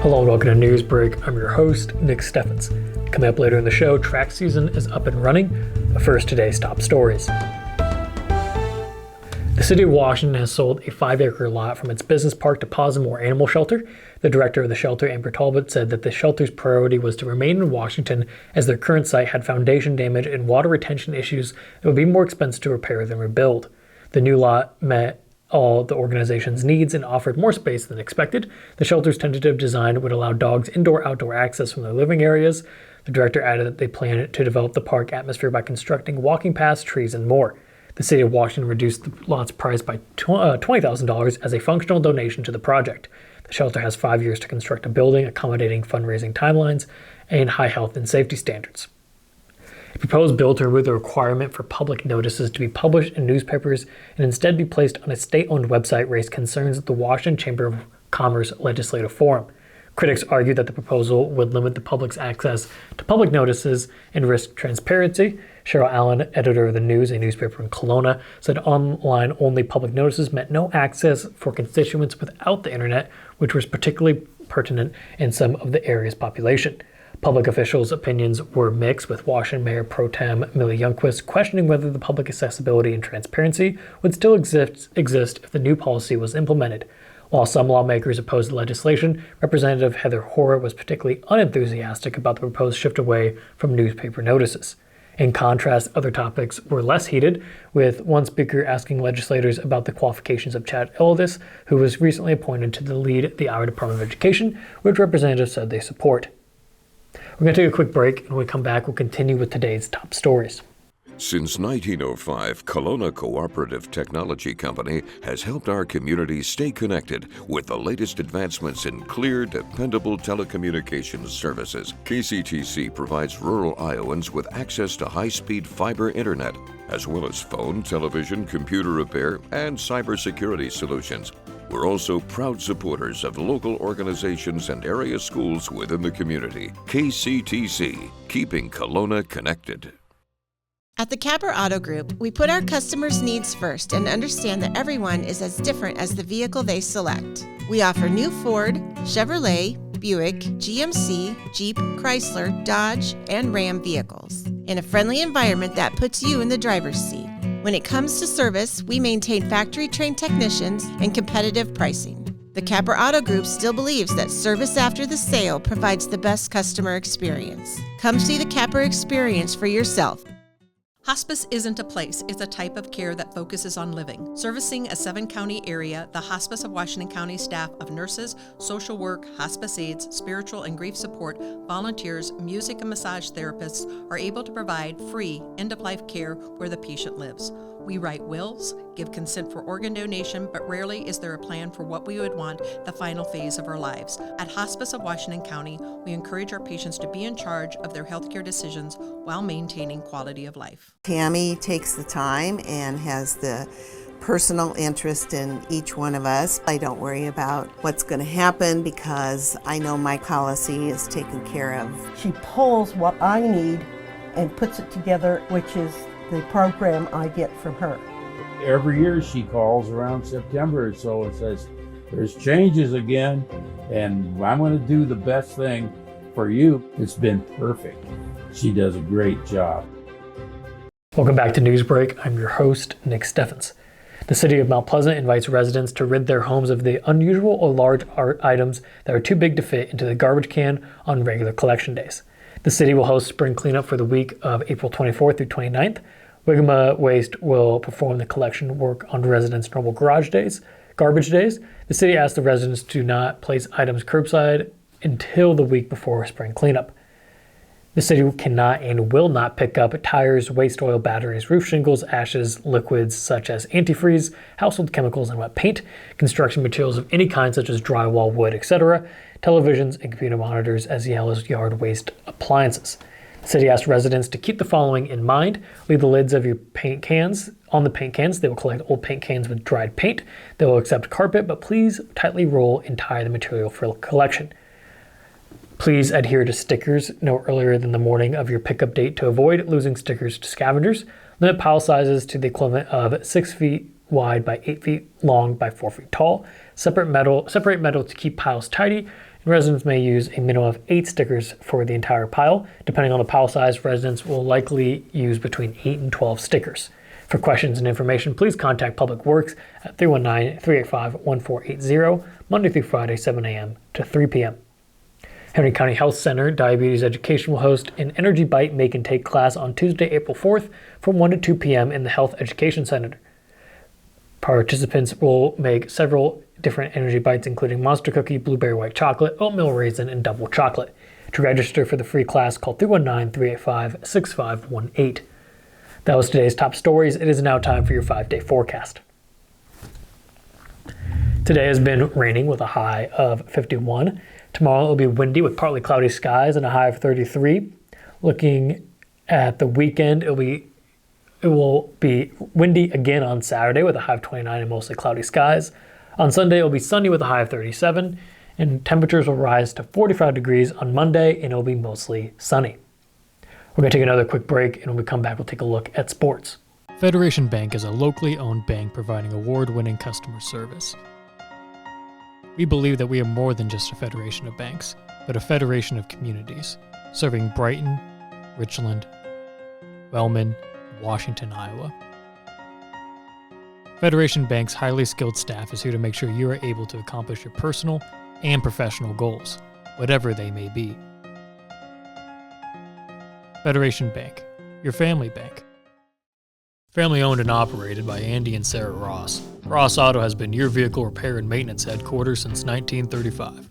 Hello and welcome to Newsbreak. I'm your host, Nick Steffens. Coming up later in the show, track season is up and running, but first today's top stories. The city of Washington has sold a 5-acre lot from its business park to PAWS More animal shelter. The director of the shelter, Amber Talbot, said that the shelter's priority was to remain in Washington as their current site had foundation damage and water retention issues that would be more expensive to repair than rebuild. The new lot met all the organization's needs and offered more space than expected. The shelter's tentative design would allow dogs indoor-outdoor access from their living areas. The director added that they plan to develop the park atmosphere by constructing walking paths, trees, and more. The city of Washington reduced the lot's price by $20,000 as a functional donation to the project. The shelter has 5 years to construct a building accommodating fundraising timelines and high health and safety standards. A proposed bill to remove the requirement for public notices to be published in newspapers and instead be placed on a state-owned website raised concerns at the Washington Chamber of Commerce Legislative Forum. Critics argue that the proposal would limit the public's access to public notices and risk transparency. Cheryl Allen, editor of The News, a newspaper in Kelowna, said online-only public notices meant no access for constituents without the internet, which was particularly pertinent in some of the area's population. Public officials' opinions were mixed, with Washington Mayor Pro Tem Millie Youngquist questioning whether the public accessibility and transparency would still exist if the new policy was implemented. While some lawmakers opposed the legislation, Representative Heather Hora was particularly unenthusiastic about the proposed shift away from newspaper notices. In contrast, other topics were less heated, with one speaker asking legislators about the qualifications of Chad Eldis, who was recently appointed to lead the Iowa Department of Education, which representatives said they support. We're going to take a quick break, and when we come back, we'll continue with today's top stories. Since 1905, Kelowna Cooperative Technology Company has helped our community stay connected with the latest advancements in clear, dependable telecommunications services. KCTC provides rural Iowans with access to high-speed fiber internet, as well as phone, television, computer repair, and cybersecurity solutions. We're also proud supporters of local organizations and area schools within the community. KCTC, keeping Kelowna connected. At the Capper Auto Group, we put our customers' needs first and understand that everyone is as different as the vehicle they select. We offer new Ford, Chevrolet, Buick, GMC, Jeep, Chrysler, Dodge, and Ram vehicles in a friendly environment that puts you in the driver's seat. When it comes to service, we maintain factory-trained technicians and competitive pricing. The Capper Auto Group still believes that service after the sale provides the best customer experience. Come see the Capper experience for yourself. Hospice isn't a place, it's a type of care that focuses on living. Servicing a 7-county area, the Hospice of Washington County staff of nurses, social work, hospice aides, spiritual and grief support, volunteers, music and massage therapists are able to provide free end-of-life care where the patient lives. We write wills, give consent for organ donation, but rarely is there a plan for what we would want the final phase of our lives. At Hospice of Washington County, we encourage our patients to be in charge of their healthcare decisions while maintaining quality of life. Tammy takes the time and has the personal interest in each one of us. I don't worry about what's going to happen because I know my policy is taken care of. She pulls what I need and puts it together, which is the program I get from her. Every year she calls around September or so and says, there's changes again, and I'm going to do the best thing for you. It's been perfect. She does a great job. Welcome back to Newsbreak. I'm your host, Nick Steffens. The city of Mount Pleasant invites residents to rid their homes of the unusual or large art items that are too big to fit into the garbage can on regular collection days. The city will host spring cleanup for the week of April 24th through 29th. Wigma Waste will perform the collection work on residents' normal garbage days. The city asked the residents to not place items curbside until the week before spring cleanup. The city cannot and will not pick up tires, waste oil, batteries, roof shingles, ashes, liquids such as antifreeze, household chemicals, and wet paint, construction materials of any kind such as drywall, wood, etc., televisions, and computer monitors, as well as yard waste appliances. The city asked residents to keep the following in mind. Leave the lids of your paint cans on the paint cans. They will collect old paint cans with dried paint. They will accept carpet, but please tightly roll and tie the material for collection. Please adhere to stickers no earlier than the morning of your pickup date to avoid losing stickers to scavengers. Limit pile sizes to the equivalent of 6 feet wide by 8 feet long by 4 feet tall. Separate metal to keep piles tidy, and residents may use a minimum of 8 stickers for the entire pile. Depending on the pile size, residents will likely use between 8 and 12 stickers. For questions and information, please contact Public Works at 319-385-1480, Monday through Friday, 7 a.m. to 3 p.m. Henry County Health Center Diabetes Education will host an Energy Bite Make and Take class on Tuesday, April 4th from 1 to 2 p.m. in the Health Education Center. Participants will make several different energy bites, including monster cookie, blueberry white chocolate, oatmeal raisin, and double chocolate. To register for the free class, call 319-385-6518. That was today's top stories. It is now time for your 5-day forecast. Today has been raining with a high of 51. Tomorrow it will be windy with partly cloudy skies and a high of 33. Looking at the weekend, it will be windy again on Saturday with a high of 29 and mostly cloudy skies. On Sunday, it will be sunny with a high of 37, and temperatures will rise to 45 degrees on Monday, and it will be mostly sunny. We're going to take another quick break, and when we come back, we'll take a look at sports. Federation Bank is a locally owned bank providing award-winning customer service. We believe that we are more than just a federation of banks, but a federation of communities, serving Brighton, Richland, Wellman, Washington, Iowa. Federation Bank's highly skilled staff is here to make sure you are able to accomplish your personal and professional goals, whatever they may be. Federation Bank, your family bank. Family owned and operated by Andy and Sarah Ross, Ross Auto has been your vehicle repair and maintenance headquarters since 1935.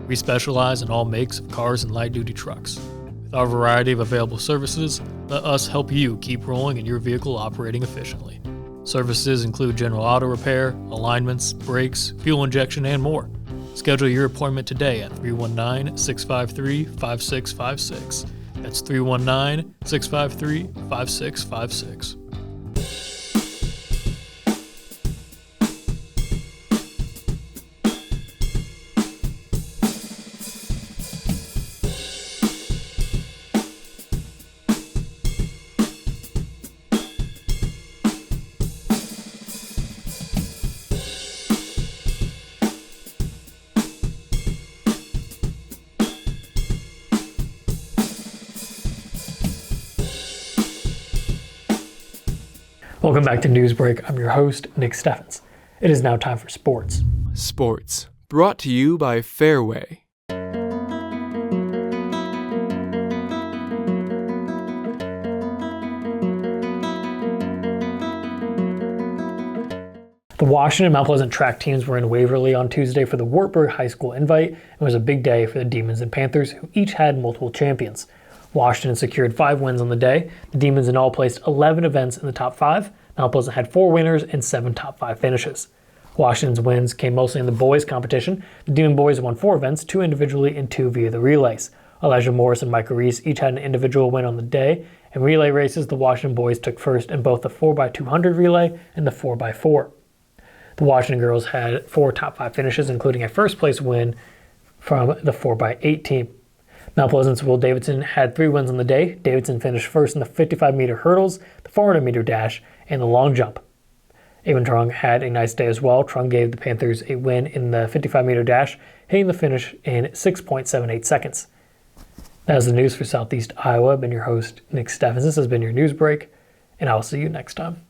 We specialize in all makes of cars and light-duty trucks. With our variety of available services, let us help you keep rolling and your vehicle operating efficiently. Services include general auto repair, alignments, brakes, fuel injection, and more. Schedule your appointment today at 319-653-5656. That's 319-653-5656. Welcome back to Newsbreak. I'm your host, Nick Steffens. It is now time for sports. Sports, brought to you by Fairway. The Washington and Mount Pleasant track teams were in Waverly on Tuesday for the Wartburg High School Invite. It was a big day for the Demons and Panthers, who each had multiple champions. Washington secured 5 wins on the day. The Demons in all placed 11 events in the top 5. Mount Pleasant had 4 winners and 7 top 5 finishes. Washington's wins came mostly in the boys' competition. The Demon boys won 4 events, 2 individually and 2 via the relays. Elijah Morris and Michael Reese each had an individual win on the day. In relay races, the Washington boys took first in both the 4x200 relay and the 4x4. The Washington girls had 4 top 5 finishes, including a first place win from the 4x8 team. Mount Pleasant's Will Davidson had 3 wins on the day. Davidson finished first in the 55-meter hurdles, the 400-meter dash, and the long jump. Avon Trung had a nice day as well. Trung gave the Panthers a win in the 55-meter dash, hitting the finish in 6.78 seconds. That is the news for Southeast Iowa. I've been your host, Nick Steffens. This has been your news break, and I will see you next time.